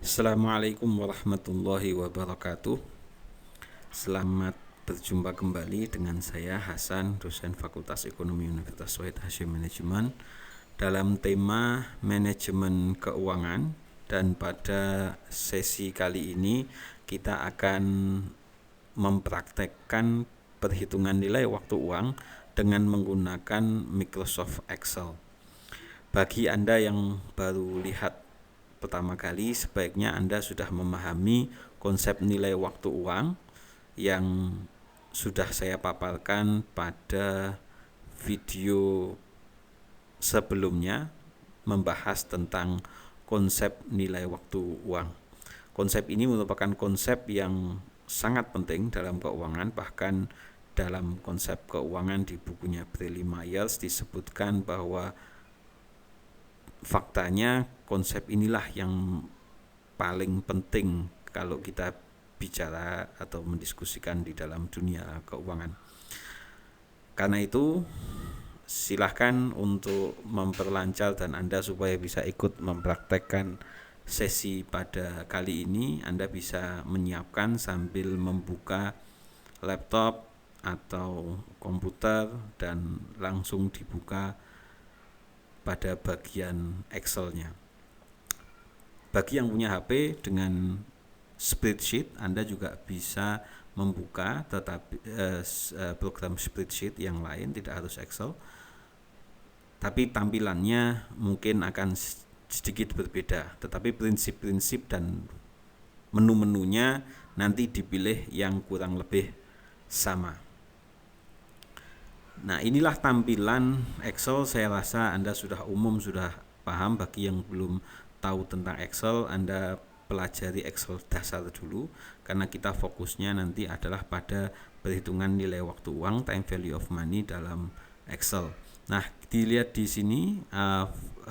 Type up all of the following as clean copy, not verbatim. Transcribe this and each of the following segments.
Assalamualaikum warahmatullahi wabarakatuh. Selamat berjumpa kembali dengan saya Hasan, dosen Fakultas Ekonomi Universitas Wahid Hasyim Manajemen dalam tema manajemen keuangan. Dan pada sesi kali ini kita akan mempraktekkan perhitungan nilai waktu uang dengan menggunakan Microsoft Excel. Bagi Anda yang baru lihat pertama kali, sebaiknya Anda sudah memahami konsep nilai waktu uang yang sudah saya paparkan pada video sebelumnya membahas tentang konsep nilai waktu uang. Konsep ini merupakan konsep yang sangat penting dalam keuangan, bahkan dalam konsep keuangan di bukunya Briley Myers disebutkan bahwa faktanya konsep inilah yang paling penting kalau kita bicara atau mendiskusikan di dalam dunia keuangan. Karena itu silahkan untuk memperlancar dan Anda supaya bisa ikut mempraktekkan sesi pada kali ini. Anda bisa menyiapkan sambil membuka laptop atau komputer dan langsung dibuka pada bagian Excel-nya. Bagi yang punya HP dengan spreadsheet, Anda juga bisa membuka program spreadsheet yang lain, tidak harus Excel. Tapi tampilannya mungkin akan sedikit berbeda, tetapi prinsip-prinsip dan menu-menunya nanti dipilih yang kurang lebih sama. Nah, inilah tampilan Excel. Saya rasa Anda sudah paham. Bagi yang belum tahu tentang Excel, Anda pelajari Excel dasar dulu, karena kita fokusnya nanti adalah pada perhitungan nilai waktu uang, time value of money dalam Excel. Nah, dilihat di sini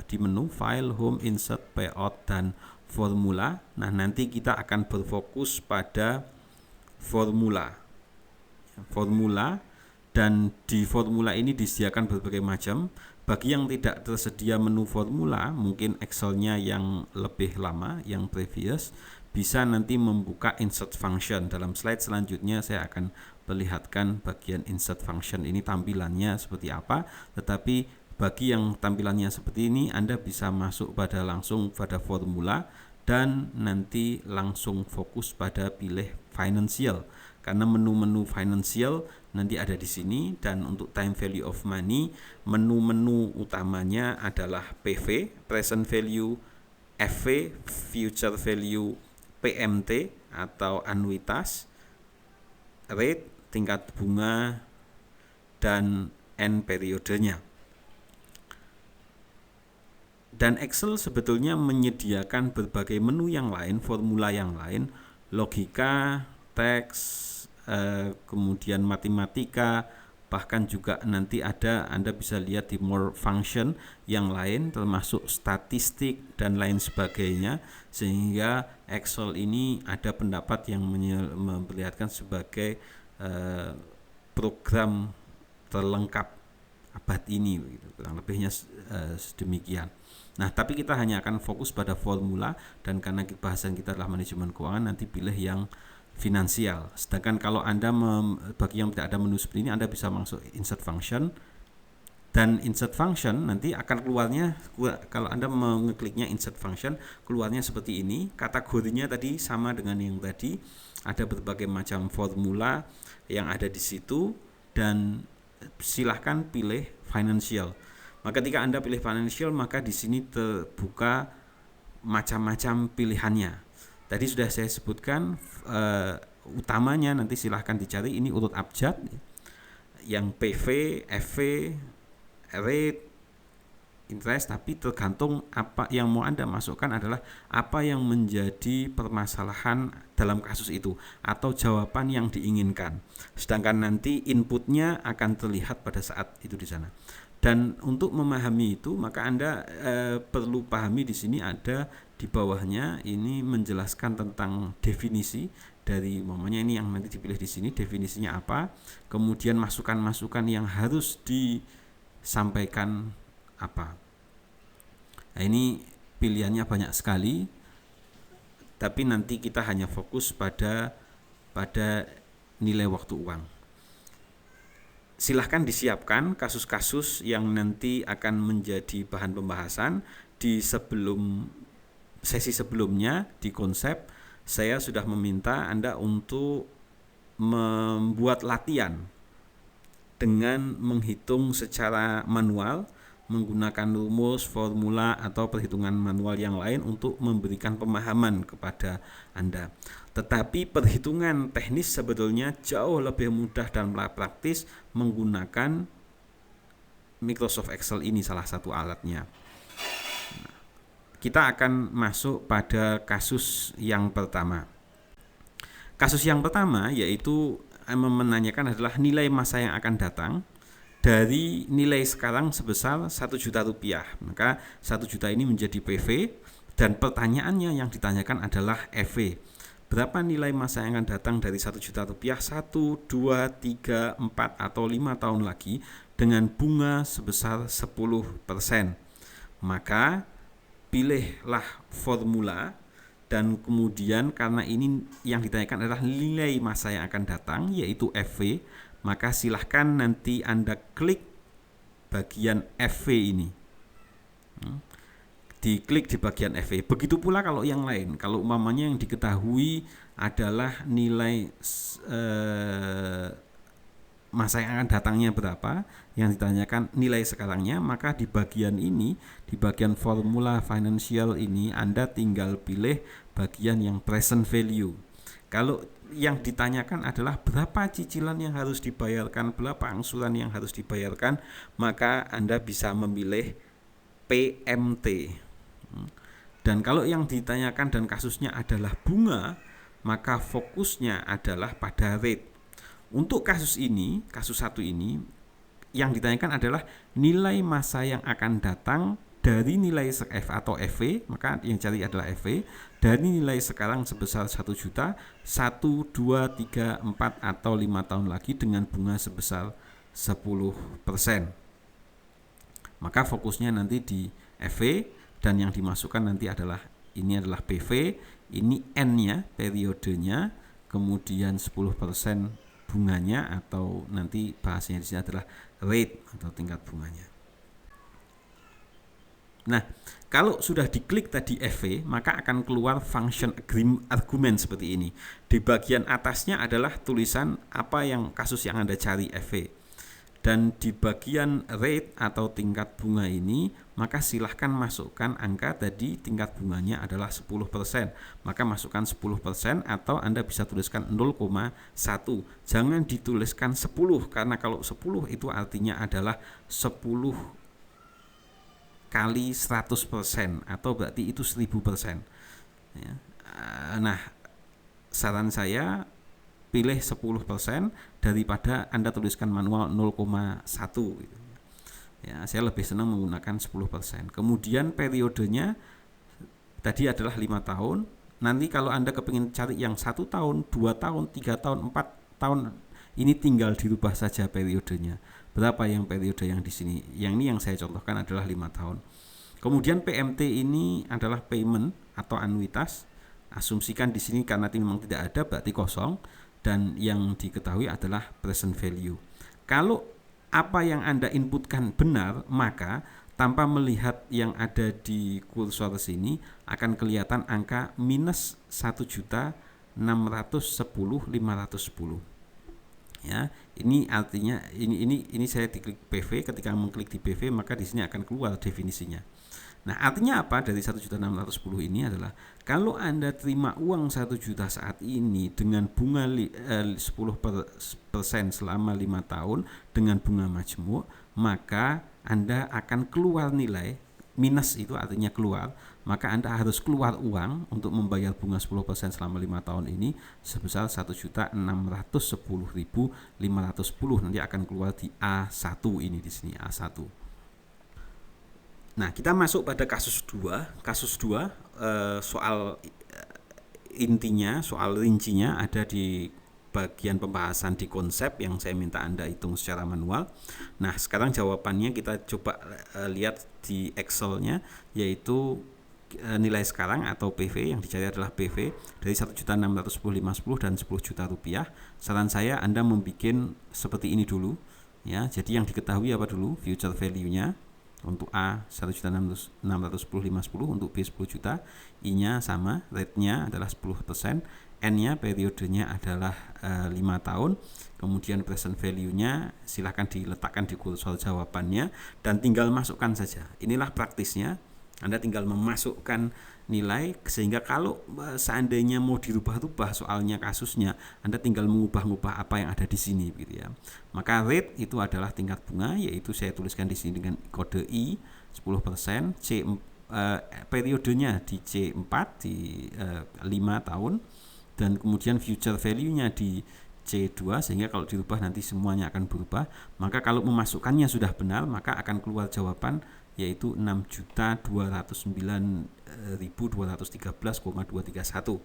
di menu File, Home, Insert, Payout, dan Formula. Nah, nanti kita akan berfokus pada formula. Dan di formula ini disediakan berbagai macam. Bagi yang tidak tersedia menu formula, mungkin Excel-nya yang lebih lama, yang previous, bisa nanti membuka insert function. Dalam slide selanjutnya saya akan perlihatkan bagian insert function ini tampilannya seperti apa. Tetapi bagi yang tampilannya seperti ini, Anda bisa masuk langsung pada formula dan nanti langsung fokus pada pilih financial, karena menu-menu financial nanti ada di sini. Dan untuk time value of money, menu-menu utamanya adalah PV, present value, FV, future value, PMT atau anuitas, rate, tingkat bunga, dan end periodenya. Dan Excel sebetulnya menyediakan berbagai menu yang lain, formula yang lain, logika, teks, kemudian matematika, bahkan juga nanti Anda bisa lihat di more function yang lain, termasuk statistik dan lain sebagainya, sehingga Excel ini ada pendapat yang memperlihatkan sebagai program terlengkap abad ini, kurang lebihnya sedemikian. Nah, tapi kita hanya akan fokus pada formula, dan karena bahasan kita adalah manajemen keuangan, nanti pilih yang finansial. Sedangkan kalau Anda bagi yang tidak ada menu seperti ini, Anda bisa masuk insert function, dan insert function nanti akan keluarnya, kalau Anda mengekliknya insert function, keluarnya seperti ini. Kategorinya tadi sama dengan yang tadi, ada berbagai macam formula yang ada di situ, dan silahkan pilih financial. Maka ketika Anda pilih financial, maka di sini terbuka macam-macam pilihannya. Tadi sudah saya sebutkan utamanya, nanti silahkan dicari, ini urut abjad, yang PV, FV, rate, interest, tapi tergantung apa yang mau Anda masukkan adalah apa yang menjadi permasalahan dalam kasus itu atau jawaban yang diinginkan. Sedangkan nanti inputnya akan terlihat pada saat itu di sana. Dan untuk memahami itu, maka Anda perlu pahami di sini ada di bawahnya ini menjelaskan tentang definisi dari umpamanya ini yang nanti dipilih di sini, definisinya apa, kemudian masukan-masukan yang harus disampaikan apa. Nah, ini pilihannya banyak sekali. tapi nanti kita hanya fokus pada nilai waktu uang. Silahkan disiapkan kasus-kasus yang nanti akan menjadi bahan pembahasan di sesi sebelumnya. Di konsep saya sudah meminta Anda untuk membuat latihan dengan menghitung secara manual menggunakan rumus, formula, atau perhitungan manual yang lain untuk memberikan pemahaman kepada Anda. Tetapi perhitungan teknis sebetulnya jauh lebih mudah dan praktis menggunakan Microsoft Excel ini, salah satu alatnya. Kita akan masuk pada kasus yang pertama. Kasus yang pertama yaitu menanyakan adalah nilai masa yang akan datang dari nilai sekarang sebesar 1 juta rupiah. Maka 1 juta ini menjadi PV dan pertanyaannya yang ditanyakan adalah EV. Berapa nilai masa yang akan datang dari 1 juta rupiah 1, 2, 3, 4 atau 5 tahun lagi dengan bunga sebesar 10%. Maka pilihlah formula dan kemudian karena ini yang ditanyakan adalah nilai masa yang akan datang yaitu EV, maka silahkan nanti Anda klik bagian FV ini. Diklik di bagian FV. Begitu pula kalau yang lain. Kalau umpamanya yang diketahui adalah nilai masa yang akan datangnya berapa, yang ditanyakan nilai sekarangnya, maka di bagian ini, di bagian formula financial ini, Anda tinggal pilih bagian yang present value. Kalau yang ditanyakan adalah berapa cicilan yang harus dibayarkan, berapa angsuran yang harus dibayarkan, maka Anda bisa memilih PMT. Dan kalau yang ditanyakan dan kasusnya adalah bunga, maka fokusnya adalah pada rate. Untuk kasus ini, kasus 1 ini, yang ditanyakan adalah nilai masa yang akan datang dari nilai F atau FV, maka yang cari adalah FV, dari nilai sekarang sebesar 1 juta, 1, 2, 3, 4 atau 5 tahun lagi dengan bunga sebesar 10%. Maka fokusnya nanti di FV dan yang dimasukkan nanti adalah ini adalah PV, ini N-nya, periodenya, kemudian 10% bunganya atau nanti bahasanya di sini adalah rate atau tingkat bunganya. Nah, kalau sudah diklik tadi FV, maka akan keluar function argument seperti ini. Di bagian atasnya adalah tulisan apa yang kasus yang Anda cari FV. Dan di bagian rate atau tingkat bunga ini, maka silahkan masukkan angka tadi tingkat bunganya adalah 10%. Maka masukkan 10% atau Anda bisa tuliskan 0,1. Jangan dituliskan 10 karena kalau 10 itu artinya adalah 10 kali 100% atau berarti itu 1000%. Ya. Nah, saran saya pilih 10% daripada Anda tuliskan manual 0,1 gitu. Ya, saya lebih senang menggunakan 10%. Kemudian periodenya tadi adalah 5 tahun. Nanti kalau Anda kepingin cari yang 1 tahun, 2 tahun, 3 tahun, 4 tahun, ini tinggal dirubah saja periodenya. Berapa yang periode yang di sini? Yang ini yang saya contohkan adalah 5 tahun. Kemudian PMT ini adalah payment atau anuitas. Asumsikan di sini karena memang tidak ada berarti kosong dan yang diketahui adalah present value. Kalau apa yang Anda inputkan benar, maka tanpa melihat yang ada di kursor sini akan kelihatan angka minus 1.610.510. Ya, ini artinya ini saya diklik PV, ketika mengklik di PV maka di sini akan keluar definisinya. Nah, artinya apa dari 1.610 ini adalah kalau Anda terima uang 1 juta saat ini dengan bunga 10% selama 5 tahun dengan bunga majmuk, maka Anda akan keluar nilai minus, itu artinya keluar, maka Anda harus keluar uang untuk membayar bunga 10% selama 5 tahun ini sebesar 1.610.510. Nanti akan keluar di A1 ini di sini A1. Nah, kita masuk pada kasus 2. Kasus 2 soal intinya, soal rincinya ada di bagian pembahasan di konsep yang saya minta Anda hitung secara manual. Nah, sekarang jawabannya kita coba lihat di Excel-nya, yaitu nilai sekarang atau PV, yang dicari adalah PV dari 1.610.510 dan 10 juta rupiah. Saran saya Anda membuat seperti ini dulu ya. Jadi yang diketahui apa dulu? Future value-nya. Untuk A 1.610.510, untuk B 10 juta, I-nya sama, rate-nya adalah 10%, N-nya periodenya adalah 5 tahun, kemudian present value-nya silahkan diletakkan di kursor jawabannya dan tinggal masukkan saja. Inilah praktisnya. Anda tinggal memasukkan nilai, sehingga kalau seandainya mau dirubah-rubah soalnya, kasusnya, Anda tinggal mengubah-ubah apa yang ada di sini gitu ya. Maka rate itu adalah tingkat bunga, yaitu saya tuliskan di sini dengan kode I 10%, periodenya di C4 di 5 tahun, dan kemudian future value-nya di C2, sehingga kalau dirubah nanti semuanya akan berubah. Maka kalau memasukkannya sudah benar, maka akan keluar jawaban yaitu 6.209.213,231.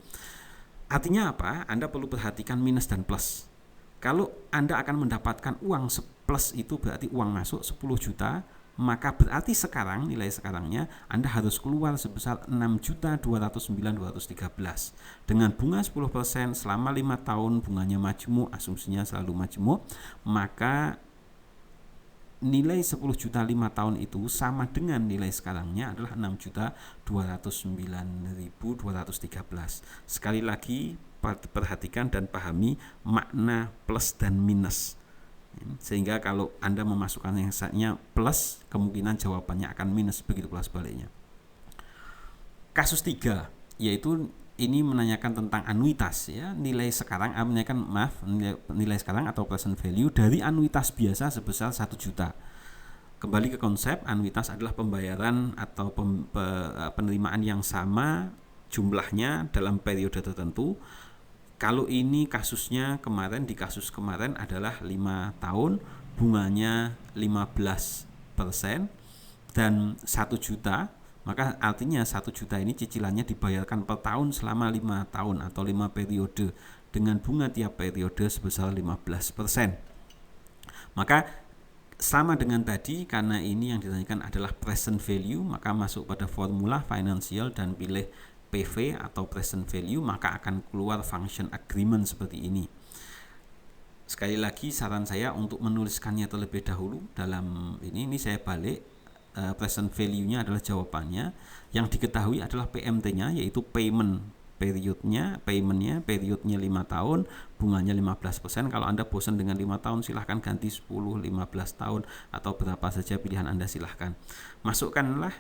Artinya apa? Anda perlu perhatikan minus dan plus. Kalau Anda akan mendapatkan uang plus, itu berarti uang masuk 10 juta, maka berarti sekarang nilai sekarangnya Anda harus keluar sebesar 6.209.213 dengan bunga 10% selama 5 tahun, bunganya majmuk, asumsinya selalu majmuk, maka nilai 10 juta 5 tahun itu sama dengan nilai sekarangnya adalah 6.209.213. Sekali lagi perhatikan dan pahami makna plus dan minus, sehingga kalau Anda memasukkan yang saatnya plus, kemungkinan jawabannya akan minus, begitu pula sebaliknya. Kasus 3 yaitu ini menanyakan tentang anuitas ya, nilai sekarang nilai sekarang atau present value dari anuitas biasa sebesar 1 juta. Kembali ke konsep, anuitas adalah pembayaran atau penerimaan yang sama jumlahnya dalam periode tertentu. Kalau ini kasusnya kemarin, di kasus kemarin adalah 5 tahun, bunganya 15% dan 1 juta. Maka artinya 1 juta ini cicilannya dibayarkan per tahun selama 5 tahun atau 5 periode dengan bunga tiap periode sebesar 15%. Maka sama dengan tadi, karena ini yang ditanyakan adalah present value, maka masuk pada formula financial dan pilih PV atau present value, maka akan keluar function agreement seperti ini. Sekali lagi saran saya untuk menuliskannya terlebih dahulu dalam ini saya balik. Present value-nya adalah jawabannya, yang diketahui adalah PMT-nya yaitu periodnya 5 tahun, bunganya 15%. Kalau Anda bosan dengan 5 tahun, silahkan ganti 10, 15 tahun atau berapa saja pilihan Anda, silahkan. Masukkanlah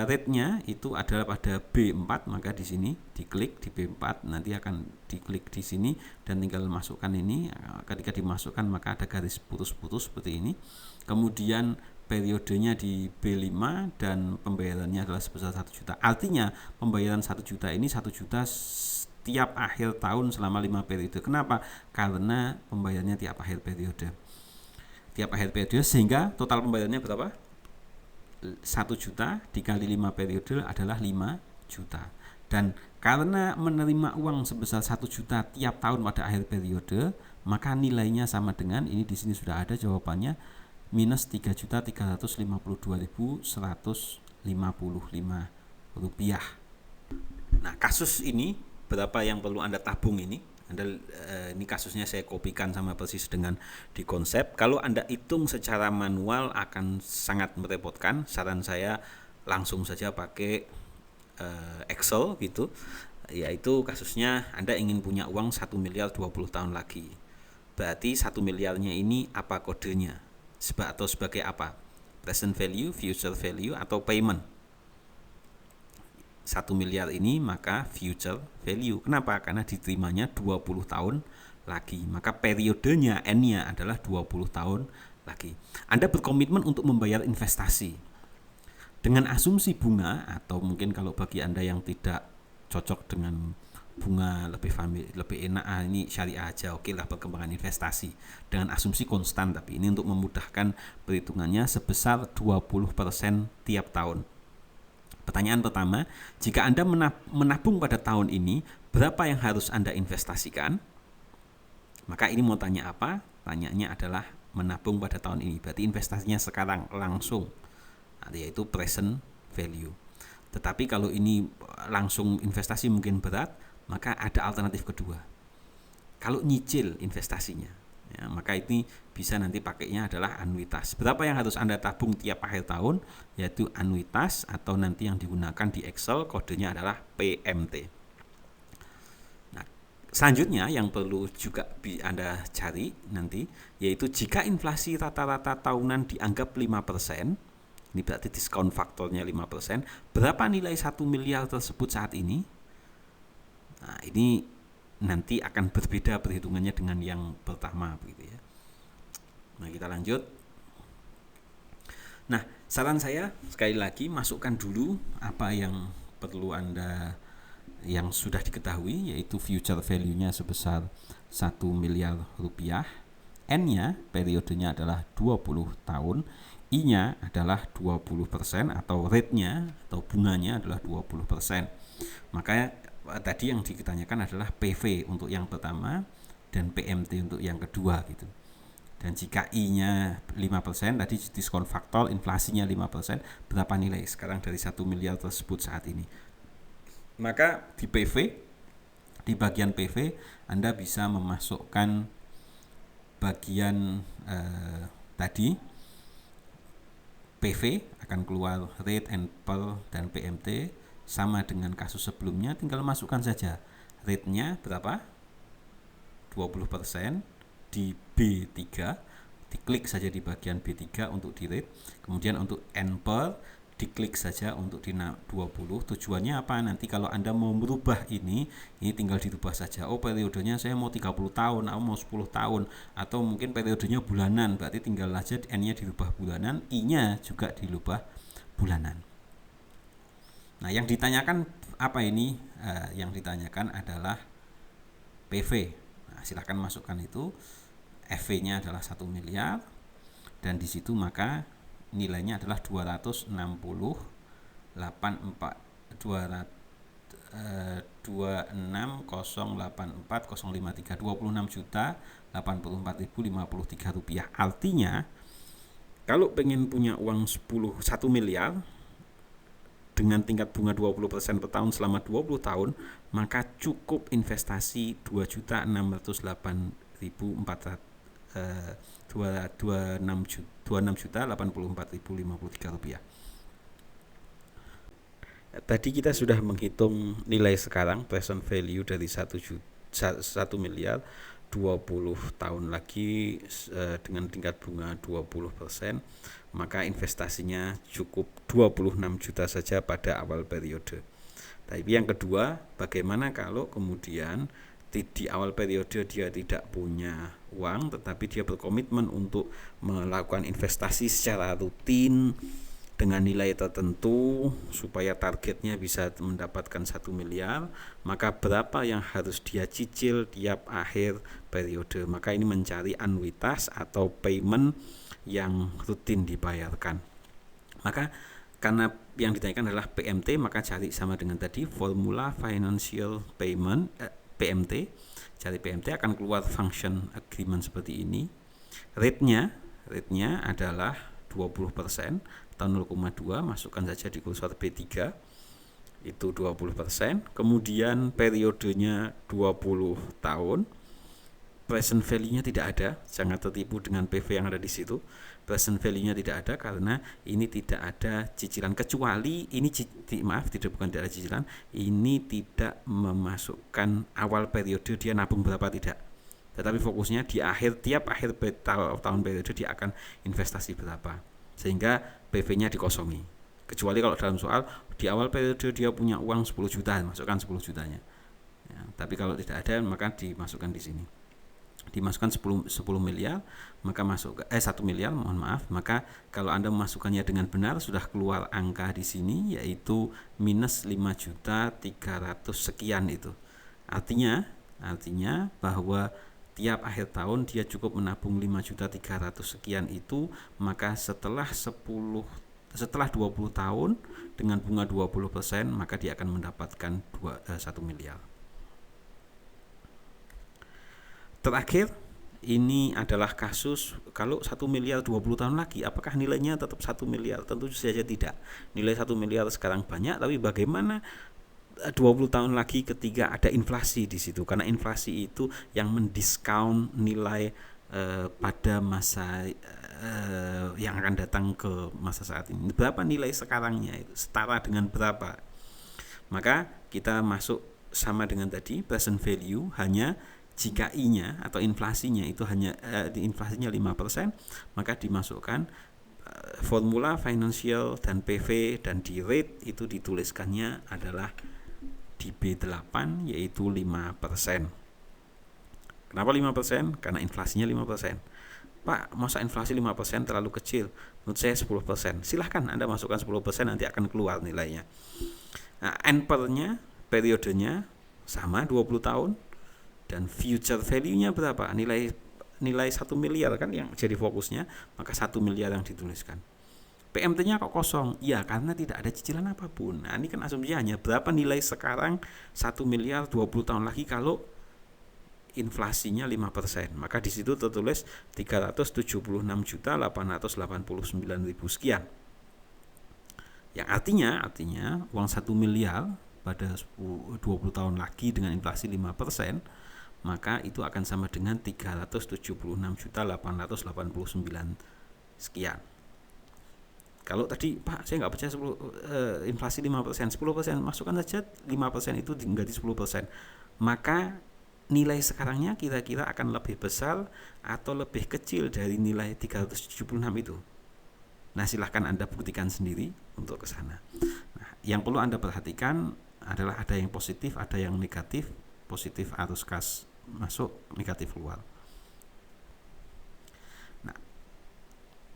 rate-nya itu adalah pada B4, maka di sini diklik di B4, nanti akan diklik di sini dan tinggal masukkan ini. Ketika dimasukkan maka ada garis putus-putus seperti ini. Kemudian periodenya di B5 dan pembayarannya adalah sebesar 1 juta. Artinya pembayaran 1 juta ini 1 juta tiap akhir tahun selama 5 periode. Kenapa? Karena pembayarannya tiap akhir periode. Tiap akhir periode, sehingga total pembayarannya berapa? 1 juta dikali 5 periode adalah 5 juta. Dan karena menerima uang sebesar 1 juta tiap tahun pada akhir periode, maka nilainya sama dengan ini, di sini sudah ada jawabannya, minus 3.352.155 rupiah. Nah, kasus ini berapa yang perlu Anda tabung ini? Ini kasusnya saya kopikan sama persis dengan di konsep. Kalau Anda hitung secara manual akan sangat merepotkan. Saran saya langsung saja pakai Excel gitu. Yaitu kasusnya Anda ingin punya uang 1 miliar 20 tahun lagi. Berarti 1 miliarnya ini apa kodenya? Atau sebagai apa? Present value, future value, atau payment. 1 miliar ini maka future value. Kenapa? Karena diterimanya 20 tahun lagi. Maka periodenya N-nya adalah 20 tahun lagi. Anda berkomitmen untuk membayar investasi dengan asumsi bunga, atau mungkin kalau bagi Anda yang tidak cocok dengan bunga lebih enak, ini syariah aja, oke lah, perkembangan investasi dengan asumsi konstan, tapi ini untuk memudahkan perhitungannya sebesar 20% tiap tahun. Pertanyaan pertama, jika Anda menabung pada tahun ini, berapa yang harus Anda investasikan? Maka ini mau tanya apa? Tanyanya adalah menabung pada tahun ini, berarti investasinya sekarang langsung, yaitu present value. Tetapi kalau ini langsung investasi mungkin berat, maka ada alternatif kedua. Kalau nyicil investasinya, ya, maka ini bisa nanti pakainya adalah anuitas. Berapa yang harus Anda tabung tiap akhir tahun, yaitu anuitas, atau nanti yang digunakan di Excel kodenya adalah PMT. Nah, selanjutnya yang perlu juga Anda cari nanti, yaitu jika inflasi rata-rata tahunan dianggap 5%, ini berarti diskon faktornya 5%, berapa nilai 1 miliar tersebut saat ini? Nah, ini nanti akan berbeda perhitungannya dengan yang pertama begitu ya. Nah, kita lanjut. Nah, saran saya sekali lagi masukkan dulu apa yang perlu Anda yang sudah diketahui, yaitu future value-nya sebesar 1 miliar rupiah. N-nya periodenya adalah 20 tahun. I-nya adalah 20% atau rate-nya atau bunganya adalah 20%. Makanya tadi yang ditanyakan adalah PV untuk yang pertama dan PMT untuk yang kedua gitu. Dan jika I-nya 5%, tadi diskon faktor inflasinya 5%, berapa nilai sekarang dari 1 miliar tersebut saat ini? Maka di PV, di bagian PV Anda bisa memasukkan bagian tadi PV akan keluar rate and per dan PMT sama dengan kasus sebelumnya, tinggal masukkan saja rate-nya berapa, 20% di B3, diklik saja di bagian B3 untuk di rate, kemudian untuk N per diklik saja untuk di 20. Tujuannya apa? Nanti kalau Anda mau merubah ini tinggal dirubah saja. Oh, periodenya saya mau 30 tahun, atau mau 10 tahun, atau mungkin periodenya bulanan, berarti tinggal aja N-nya dirubah bulanan, I-nya juga dirubah bulanan. Nah, yang ditanyakan apa ini? Yang ditanyakan adalah PV. Nah, silakan masukkan itu. FV-nya adalah 1 miliar dan di situ maka nilainya adalah 26 juta 86.054.053 rupiah. Artinya kalau pengen punya uang 1 miliar dengan tingkat bunga 20% per tahun selama 20 tahun, maka cukup investasi 26.084.053 rupiah. Tadi kita sudah menghitung nilai sekarang present value dari 1 miliar 20 tahun lagi dengan tingkat bunga 20%, maka investasinya cukup 26 juta saja pada awal periode. Tapi yang kedua, bagaimana kalau kemudian di awal periode dia tidak punya uang, tetapi dia berkomitmen untuk melakukan investasi secara rutin dengan nilai tertentu supaya targetnya bisa mendapatkan 1 miliar, maka berapa yang harus dia cicil tiap akhir periode? Maka ini mencari anuitas atau payment yang rutin dibayarkan. Maka karena yang ditanyakan adalah PMT, maka cari sama dengan tadi formula financial payment PMT. Cari PMT akan keluar function agreement seperti ini. Rate-nya adalah 20% atau 0,2, masukkan saja di kursor B3 itu 20%. Kemudian periodenya 20 tahun. Present value-nya tidak ada, jangan tertipu dengan PV yang ada di situ. Present value-nya tidak ada karena ini tidak ada cicilan, kecuali ini bukan tidak ada cicilan, ini tidak memasukkan awal periode dia nabung berapa, tidak. Tetapi fokusnya di tiap akhir tahun periode dia akan investasi berapa, sehingga PV-nya dikosongi. Kecuali kalau dalam soal di awal periode dia punya uang 10 juta, masukkan 10 jutanya. Ya, tapi kalau tidak ada maka dimasukkan di sini. Dimasukkan 10 miliar, maka 1 miliar, maka kalau Anda memasukkannya dengan benar sudah keluar angka di sini, yaitu minus 5.300.000 sekian itu. Artinya bahwa tiap akhir tahun dia cukup menabung 5.300.000 sekian itu, maka setelah 20 tahun dengan bunga 20%, maka dia akan mendapatkan 1 miliar. Terakhir ini adalah kasus kalau 1 miliar 20 tahun lagi apakah nilainya tetap 1 miliar? Tentu saja tidak. Nilai 1 miliar sekarang banyak, tapi bagaimana 20 tahun lagi ketika ada inflasi di situ, karena inflasi itu yang mendiskon nilai pada masa yang akan datang ke masa saat ini. Berapa nilai sekarangnya itu setara dengan berapa? Maka kita masuk sama dengan tadi present value, hanya jika I-nya atau inflasinya itu hanya inflasinya 5%, maka dimasukkan formula financial dan PV, dan di rate itu dituliskannya adalah di B8 yaitu 5%. Kenapa 5%? Karena inflasinya 5%. Pak, masa inflasi 5% terlalu kecil? Menurut saya 10%. Silahkan Anda masukkan 10%, nanti akan keluar nilainya. Nah, N/nya, periodenya sama 20 tahun, dan future value-nya berapa? Nilai 1 miliar kan yang jadi fokusnya, maka 1 miliar yang dituliskan. PMT-nya kok kosong? Ya, karena tidak ada cicilan apapun. Nah, ini kan asumsinya hanya berapa nilai sekarang 1 miliar 20 tahun lagi kalau inflasinya 5%. Maka di situ tertulis 376.889.000 sekian. Yang artinya uang 1 miliar pada 20 tahun lagi dengan inflasi 5%, maka itu akan sama dengan 376.889 sekian. Kalau tadi, Pak, saya nggak percaya inflasi 5%, 10%, masukkan saja 5% itu ganti 10%. Maka nilai sekarangnya kira-kira akan lebih besar atau lebih kecil dari nilai 376 itu. Nah, silahkan Anda buktikan sendiri untuk ke sana. Nah, yang perlu Anda perhatikan adalah ada yang positif, ada yang negatif. Positif arus kas masuk, negatif keluar. Nah,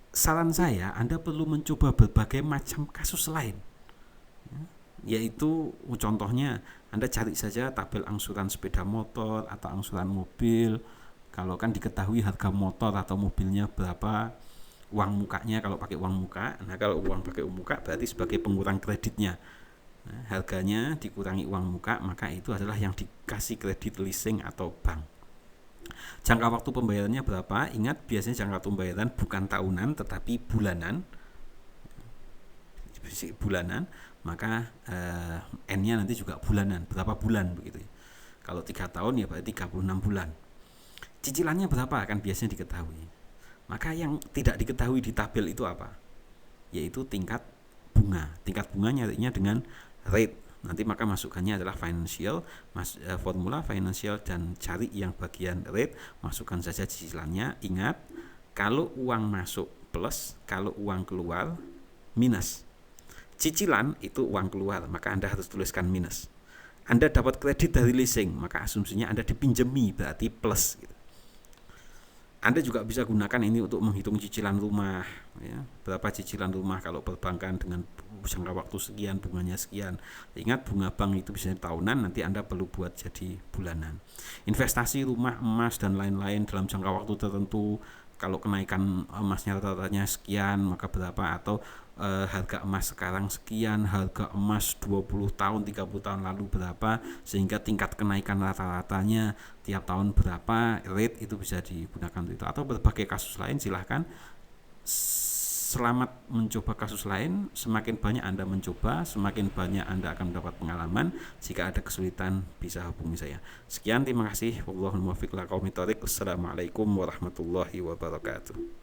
saran saya Anda perlu mencoba berbagai macam kasus lain, yaitu contohnya Anda cari saja tabel angsuran sepeda motor atau angsuran mobil. Kalau kan diketahui harga motor atau mobilnya berapa, uang mukanya kalau pakai uang muka. Nah, kalau uang pakai uang muka berarti sebagai pengurang kreditnya. Nah, harganya dikurangi uang muka, maka itu adalah yang dikasih kredit leasing atau bank. Jangka waktu pembayarannya berapa? Ingat, biasanya jangka waktu pembayaran bukan tahunan tetapi bulanan. Maka N-nya nanti juga bulanan, berapa bulan begitu. Kalau 3 tahun ya berarti 36 bulan. Cicilannya berapa kan biasanya diketahui. Maka yang tidak diketahui di tabel itu apa? Yaitu tingkat bunga. Tingkat bunga nyarinya dengan rate. Nanti maka masukannya adalah financial, formula financial, dan cari yang bagian rate, masukkan saja cicilannya. Ingat, kalau uang masuk plus, kalau uang keluar minus. Cicilan itu uang keluar, maka Anda harus tuliskan minus. Anda dapat kredit dari leasing, maka asumsinya Anda dipinjemi, berarti plus gitu. Anda juga bisa gunakan ini untuk menghitung cicilan rumah, ya. Berapa cicilan rumah kalau perbankan dengan jangka waktu sekian, bunganya sekian. Ingat, bunga bank itu bisa tahunan, nanti Anda perlu buat jadi bulanan. Investasi rumah, emas, dan lain-lain dalam jangka waktu tertentu. Kalau kenaikan emasnya rata-ratanya sekian, maka berapa, atau harga emas sekarang sekian, harga emas 20 tahun, 30 tahun lalu berapa, sehingga tingkat kenaikan rata-ratanya tiap tahun berapa, rate itu bisa digunakan untuk itu. Atau berbagai kasus lain, silahkan. Selamat mencoba kasus lain. Semakin banyak Anda mencoba, semakin banyak Anda akan mendapat pengalaman. Jika ada kesulitan, bisa hubungi saya. Sekian, terima kasih. Wallahul muwaffiq ila aqwamit thoriq. Wassalamualaikum warahmatullahi wabarakatuh.